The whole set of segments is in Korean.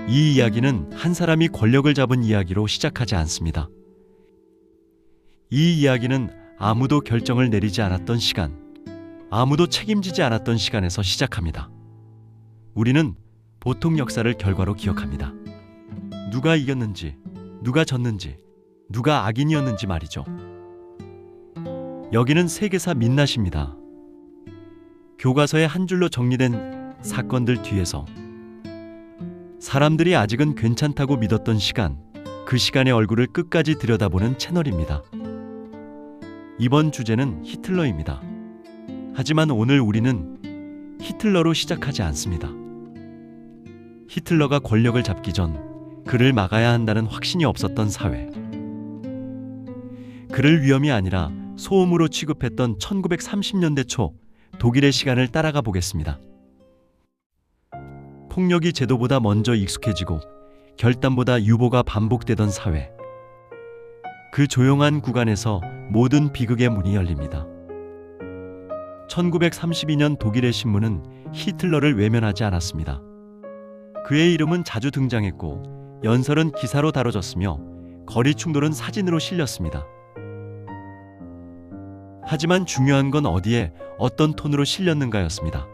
이 이야기는 한 사람이 권력을 잡은 이야기로 시작하지 않습니다. 이 이야기는 아무도 결정을 내리지 않았던 시간, 아무도 책임지지 않았던 시간에서 시작합니다. 우리는 보통 역사를 결과로 기억합니다. 누가 이겼는지, 누가 졌는지, 누가 악인이었는지 말이죠. 여기는 세계사 민낯입니다. 교과서에 한 줄로 정리된 사건들 뒤에서 사람들이 아직은 괜찮다고 믿었던 시간, 그 시간의 얼굴을 끝까지 들여다보는 채널입니다. 이번 주제는 히틀러입니다. 하지만 오늘 우리는 히틀러로 시작하지 않습니다. 히틀러가 권력을 잡기 전 그를 막아야 한다는 확신이 없었던 사회. 그를 위험이 아니라 소음으로 취급했던 1930년대 초 독일의 시간을 따라가 보겠습니다. 폭력이 제도보다 먼저 익숙해지고 결단보다 유보가 반복되던 사회. 그 조용한 구간에서 모든 비극의 문이 열립니다. 1932년 독일의 신문은 히틀러를 외면하지 않았습니다. 그의 이름은 자주 등장했고 연설은 기사로 다뤄졌으며 거리 충돌은 사진으로 실렸습니다. 하지만 중요한 건 어디에 어떤 톤으로 실렸는가였습니다.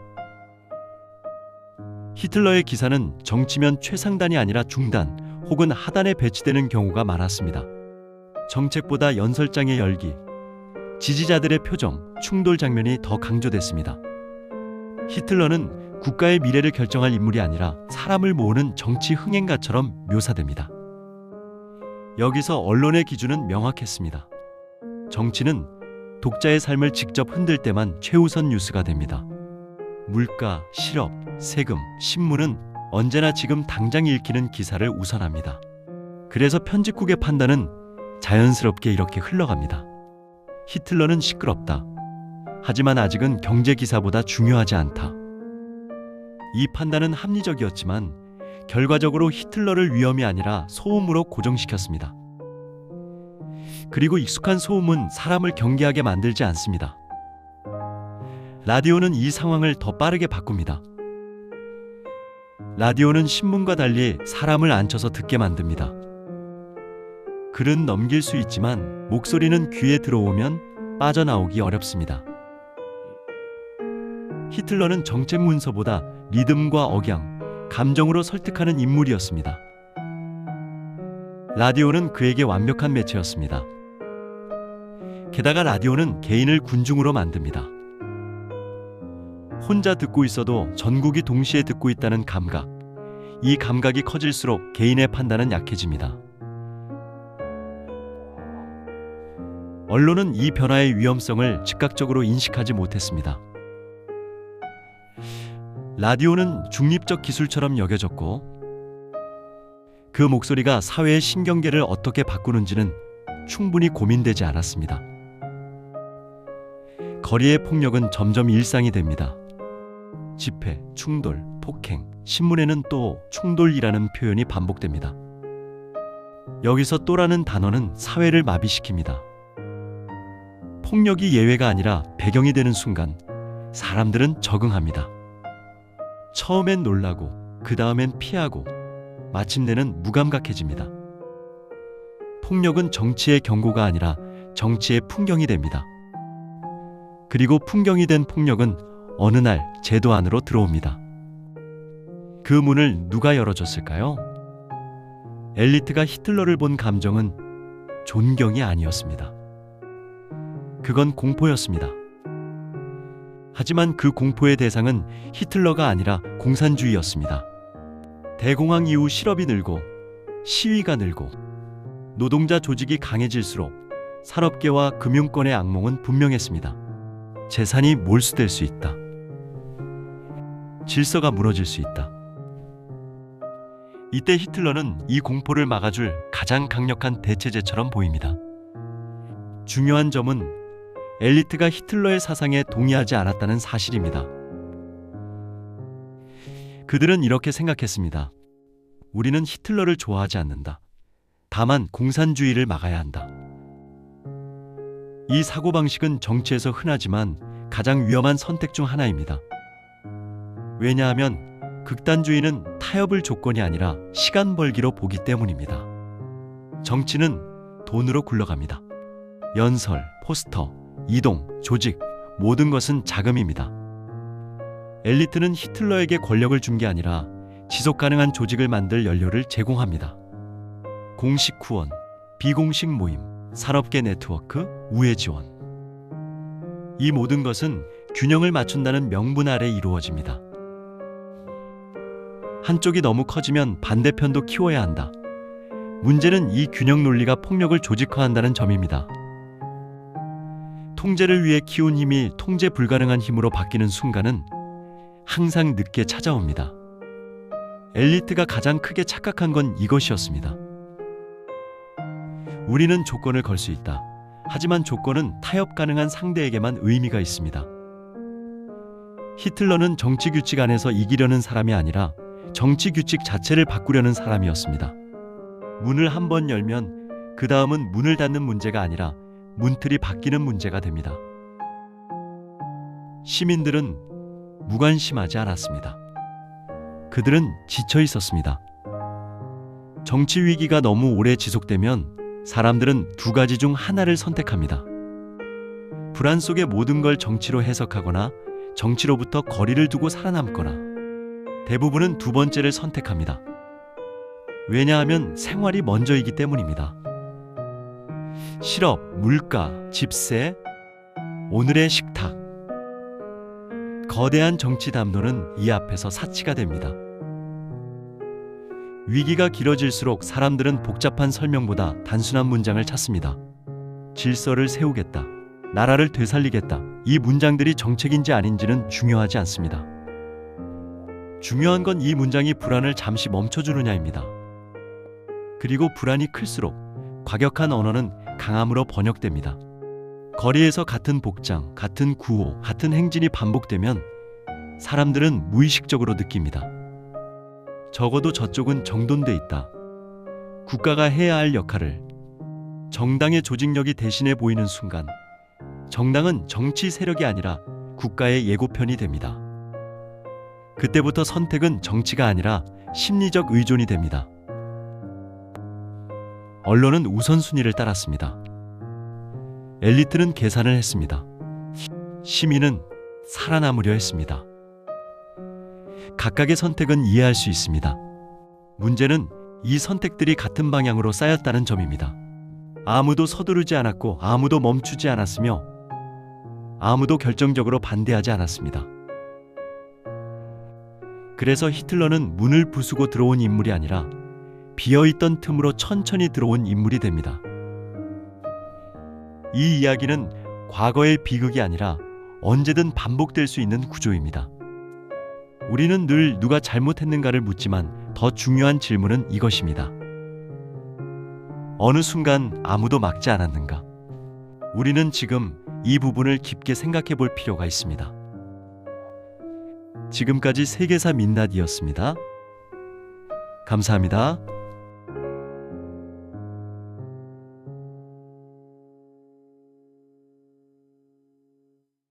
히틀러의 기사는 정치면 최상단이 아니라 중단 혹은 하단에 배치되는 경우가 많았습니다. 정책보다 연설장의 열기, 지지자들의 표정, 충돌 장면이 더 강조됐습니다. 히틀러는 국가의 미래를 결정할 인물이 아니라 사람을 모으는 정치 흥행가처럼 묘사됩니다. 여기서 언론의 기준은 명확했습니다. 정치는 독자의 삶을 직접 흔들 때만 최우선 뉴스가 됩니다. 물가, 실업, 세금, 신문은 언제나 지금 당장 읽히는 기사를 우선합니다. 그래서 편집국의 판단은 자연스럽게 이렇게 흘러갑니다. 히틀러는 시끄럽다. 하지만 아직은 경제 기사보다 중요하지 않다. 이 판단은 합리적이었지만 결과적으로 히틀러를 위험이 아니라 소음으로 고정시켰습니다. 그리고 익숙한 소음은 사람을 경계하게 만들지 않습니다. 라디오는 이 상황을 더 빠르게 바꿉니다. 라디오는 신문과 달리 사람을 앉혀서 듣게 만듭니다. 글은 넘길 수 있지만 목소리는 귀에 들어오면 빠져나오기 어렵습니다. 히틀러는 정책 문서보다 리듬과 억양, 감정으로 설득하는 인물이었습니다. 라디오는 그에게 완벽한 매체였습니다. 게다가 라디오는 개인을 군중으로 만듭니다. 혼자 듣고 있어도 전국이 동시에 듣고 있다는 감각, 이 감각이 커질수록 개인의 판단은 약해집니다. 언론은 이 변화의 위험성을 즉각적으로 인식하지 못했습니다. 라디오는 중립적 기술처럼 여겨졌고 그 목소리가 사회의 신경계를 어떻게 바꾸는지는 충분히 고민되지 않았습니다. 거리의 폭력은 점점 일상이 됩니다. 집회, 충돌, 폭행, 신문에는 또 충돌이라는 표현이 반복됩니다. 여기서 또라는 단어는 사회를 마비시킵니다. 폭력이 예외가 아니라 배경이 되는 순간 사람들은 적응합니다. 처음엔 놀라고 그 다음엔 피하고 마침내는 무감각해집니다. 폭력은 정치의 경고가 아니라 정치의 풍경이 됩니다. 그리고 풍경이 된 폭력은 어느 날 제도 안으로 들어옵니다. 그 문을 누가 열어줬을까요? 엘리트가 히틀러를 본 감정은 존경이 아니었습니다. 그건 공포였습니다. 하지만 그 공포의 대상은 히틀러가 아니라 공산주의였습니다. 대공황 이후 실업이 늘고 시위가 늘고 노동자 조직이 강해질수록 산업계와 금융권의 악몽은 분명했습니다. 재산이 몰수될 수 있다. 질서가 무너질 수 있다. 이때 히틀러는 이 공포를 막아줄 가장 강력한 대체제처럼 보입니다. 중요한 점은 엘리트가 히틀러의 사상에 동의하지 않았다는 사실입니다. 그들은 이렇게 생각했습니다. 우리는 히틀러를 좋아하지 않는다. 다만 공산주의를 막아야 한다. 이 사고방식은 정치에서 흔하지만 가장 위험한 선택 중 하나입니다. 왜냐하면 극단주의는 타협을 조건이 아니라 시간 벌기로 보기 때문입니다. 정치는 돈으로 굴러갑니다. 연설, 포스터, 이동, 조직, 모든 것은 자금입니다. 엘리트는 히틀러에게 권력을 준 게 아니라 지속 가능한 조직을 만들 연료를 제공합니다. 공식 후원, 비공식 모임, 산업계 네트워크, 우회 지원. 이 모든 것은 균형을 맞춘다는 명분 아래 이루어집니다. 한쪽이 너무 커지면 반대편도 키워야 한다. 문제는 이 균형 논리가 폭력을 조직화한다는 점입니다. 통제를 위해 키운 힘이 통제 불가능한 힘으로 바뀌는 순간은 항상 늦게 찾아옵니다. 엘리트가 가장 크게 착각한 건 이것이었습니다. 우리는 조건을 걸 수 있다. 하지만 조건은 타협 가능한 상대에게만 의미가 있습니다. 히틀러는 정치 규칙 안에서 이기려는 사람이 아니라 정치 규칙 자체를 바꾸려는 사람이었습니다. 문을 한 번 열면 그 다음은 문을 닫는 문제가 아니라 문틀이 바뀌는 문제가 됩니다. 시민들은 무관심하지 않았습니다. 그들은 지쳐 있었습니다. 정치 위기가 너무 오래 지속되면 사람들은 두 가지 중 하나를 선택합니다. 불안 속의 모든 걸 정치로 해석하거나 정치로부터 거리를 두고 살아남거나, 대부분은 두 번째를 선택합니다. 왜냐하면 생활이 먼저이기 때문입니다. 실업, 물가, 집세, 오늘의 식탁. 거대한 정치 담론은 이 앞에서 사치가 됩니다. 위기가 길어질수록 사람들은 복잡한 설명보다 단순한 문장을 찾습니다. 질서를 세우겠다, 나라를 되살리겠다. 이 문장들이 정책인지 아닌지는 중요하지 않습니다. 중요한 건 이 문장이 불안을 잠시 멈춰주느냐입니다. 그리고 불안이 클수록 과격한 언어는 강함으로 번역됩니다. 거리에서 같은 복장, 같은 구호, 같은 행진이 반복되면 사람들은 무의식적으로 느낍니다. 적어도 저쪽은 정돈돼 있다. 국가가 해야 할 역할을 정당의 조직력이 대신해 보이는 순간, 정당은 정치 세력이 아니라 국가의 예고편이 됩니다. 그때부터 선택은 정치가 아니라 심리적 의존이 됩니다. 언론은 우선순위를 따랐습니다. 엘리트는 계산을 했습니다. 시민은 살아남으려 했습니다. 각각의 선택은 이해할 수 있습니다. 문제는 이 선택들이 같은 방향으로 쌓였다는 점입니다. 아무도 서두르지 않았고 아무도 멈추지 않았으며 아무도 결정적으로 반대하지 않았습니다. 그래서 히틀러는 문을 부수고 들어온 인물이 아니라 비어있던 틈으로 천천히 들어온 인물이 됩니다. 이 이야기는 과거의 비극이 아니라 언제든 반복될 수 있는 구조입니다. 우리는 늘 누가 잘못했는가를 묻지만 더 중요한 질문은 이것입니다. 어느 순간 아무도 막지 않았는가? 우리는 지금 이 부분을 깊게 생각해 볼 필요가 있습니다. 지금까지 세계사 민낯이었습니다. 감사합니다.